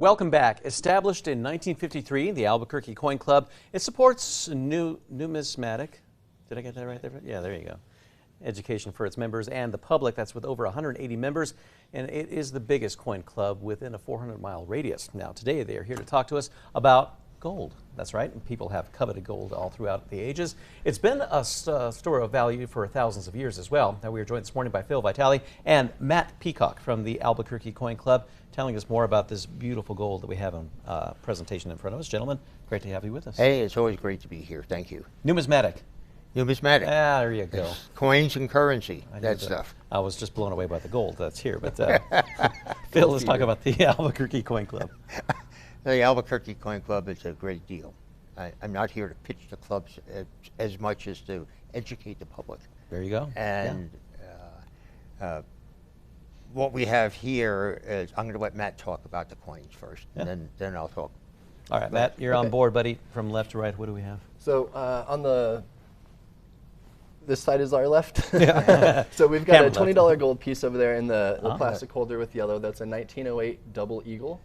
Welcome back. Established in 1953, the Albuquerque Coin Club, it supports numismatic. Did I get that right there? Yeah, there you go. Education for its members and the public. That's with over 180 members, and it is the biggest coin club within a 400-mile radius. Now, today they are here to talk to us about gold. That's right. People have coveted gold all throughout the ages. It's been a store of value for thousands of years as well. Now, we are joined this morning by Phil Vitale and Matt Peacock from the Albuquerque Coin Club, telling us more about this beautiful gold that we have on presentation in front of us. Gentlemen, great to have you with us. Hey, it's always great to be here. Thank you. Numismatic. Numismatic. Ah, there you go. It's coins and currency, that stuff. I was just blown away by the gold that's here. But Phil, let's talk about the Albuquerque Coin Club. The Albuquerque Coin Club is a great deal. I'm not here to pitch the clubs as much as to educate the public. There you go. And what we have here is, I'm going to let Matt talk about the coins first, and then I'll talk. All right, Matt, you're on board, buddy. From left to right, what do we have? So on this side is our left. So we've got a $20 gold piece over there in the plastic holder with yellow. That's a 1908 double eagle.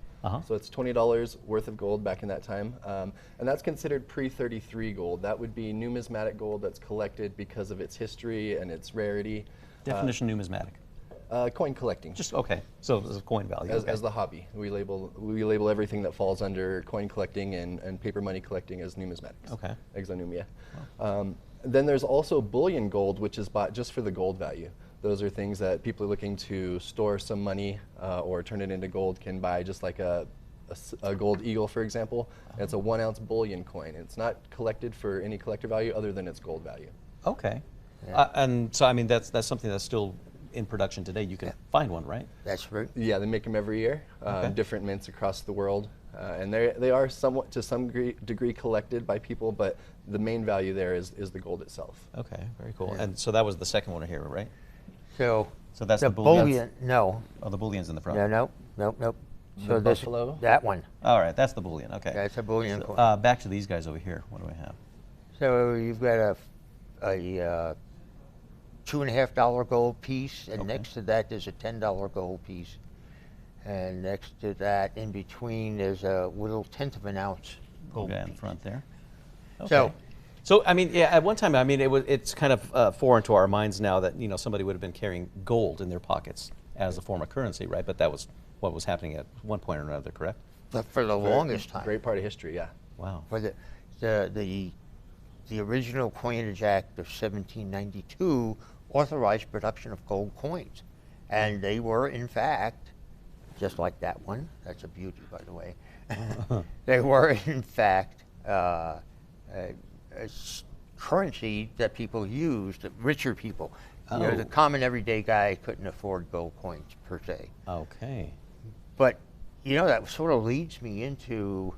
So it's $20 worth of gold back in that time. And that's considered pre-33 gold. That would be numismatic gold that's collected because of its history and its rarity. Definition numismatic. Coin collecting. Just okay. So it's a coin value. As the hobby, we label everything that falls under coin collecting and paper money collecting as numismatics. Okay. Exonumia. Wow. Then there's also bullion gold, which is bought just for the gold value. Those are things that people are looking to store some money or turn it into gold can buy, just like a gold eagle, for example. It's a 1 ounce bullion coin. It's not collected for any collector value other than its gold value. Okay. And so, I mean, that's something that's still in production today. You can find one, right? That's right. Yeah, they make them every year, different mints across the world. And they are somewhat, to some degree, collected by people, but the main value there is the gold itself. Okay, very cool. And so that was the second one here, right? So that's the bullion. No. Oh, the bullion's in the front. No. So Buffalo? that one. All right, that's the bullion. Okay. That's a bullion coin. Back to these guys over here. What do we have? So you've got a $2.50 gold piece, and next to that there's a $10 gold piece. And next to that, in between, there's a little 1/10 of an ounce gold piece. In front there. Okay. So I mean, yeah, at one time, I mean, it's kind of foreign to our minds now that, you know, somebody would have been carrying gold in their pockets as a form of currency, right? But that was what was happening at one point or another, correct? For the longest time. Great part of history, yeah. Wow. For the original Coinage Act of 1792 authorized production of gold coins, and they were, in fact, just like that one. That's a beauty, by the way. They were, in fact, a currency that people used, richer people. You know, the common everyday guy couldn't afford gold coins per se. Okay. But, you know, that sort of leads me into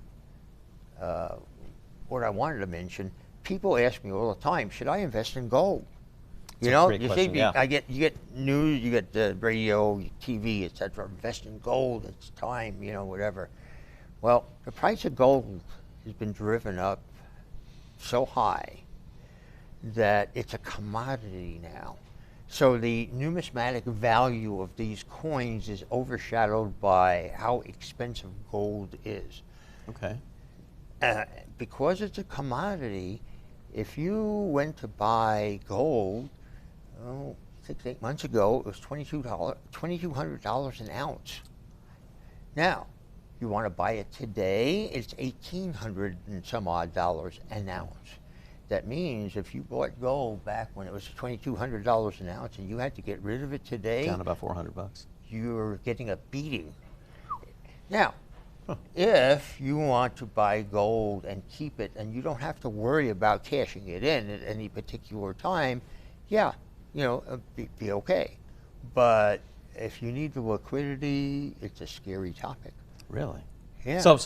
what I wanted to mention. People ask me all the time, should I invest in gold? You know, you see, you get news, you get the radio, TV, etc. Invest in gold, it's time, you know, whatever. Well, the price of gold has been driven up so high that it's a commodity now. So the numismatic value of these coins is overshadowed by how expensive gold is. Okay. Because it's a commodity, if you went to buy gold, 6-8 months ago, it was $2,200 an ounce. Now, you want to buy it today, it's $1,800 and some odd dollars an ounce. That means if you bought gold back when it was $2,200 an ounce and you had to get rid of it today, down about $400. You're getting a beating. Now, if you want to buy gold and keep it, and you don't have to worry about cashing it in at any particular time, yeah, you know, be okay. But if you need the liquidity, it's a scary topic. Really? Yeah. So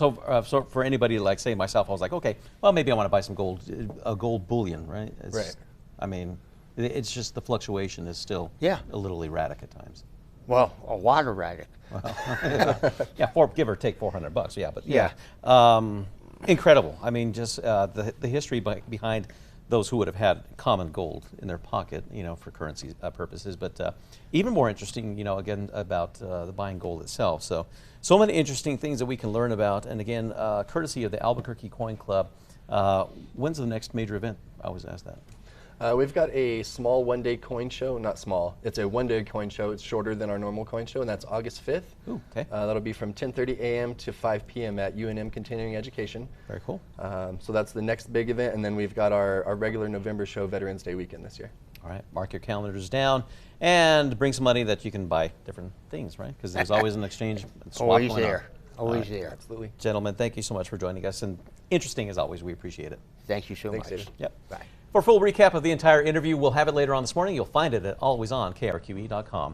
for anybody like, say, myself, I was like, okay, well, maybe I want to buy some gold, a gold bullion, right? Right. I mean, it's just the fluctuation is still a little erratic at times. Well, a lot erratic. Yeah, give or take $400. Yeah, but incredible. I mean, just the history behind those who would have had common gold in their pocket, for currency purposes. But even more interesting, again, about the buying gold itself. So many interesting things that we can learn about. And again, courtesy of the Albuquerque Coin Club. When's the next major event? I always ask that. We've got a small one-day coin show. Not small. It's a one-day coin show. It's shorter than our normal coin show, and that's August 5th. Ooh, okay. That'll be from 10:30 a.m. to 5 p.m. at UNM Continuing Education. Very cool. So that's the next big event, and then we've got our regular November show, Veterans Day weekend this year. All right, mark your calendars down and bring some money that you can buy different things, right? Because there's always an exchange and swap Always going on. there. Always there. Absolutely. Gentlemen, thank you so much for joining us, and interesting as always. We appreciate it. Thank you so Thanks, much. David. Yep. Bye. For a full recap of the entire interview, we'll have it later on this morning. You'll find it at always on KRQE.com.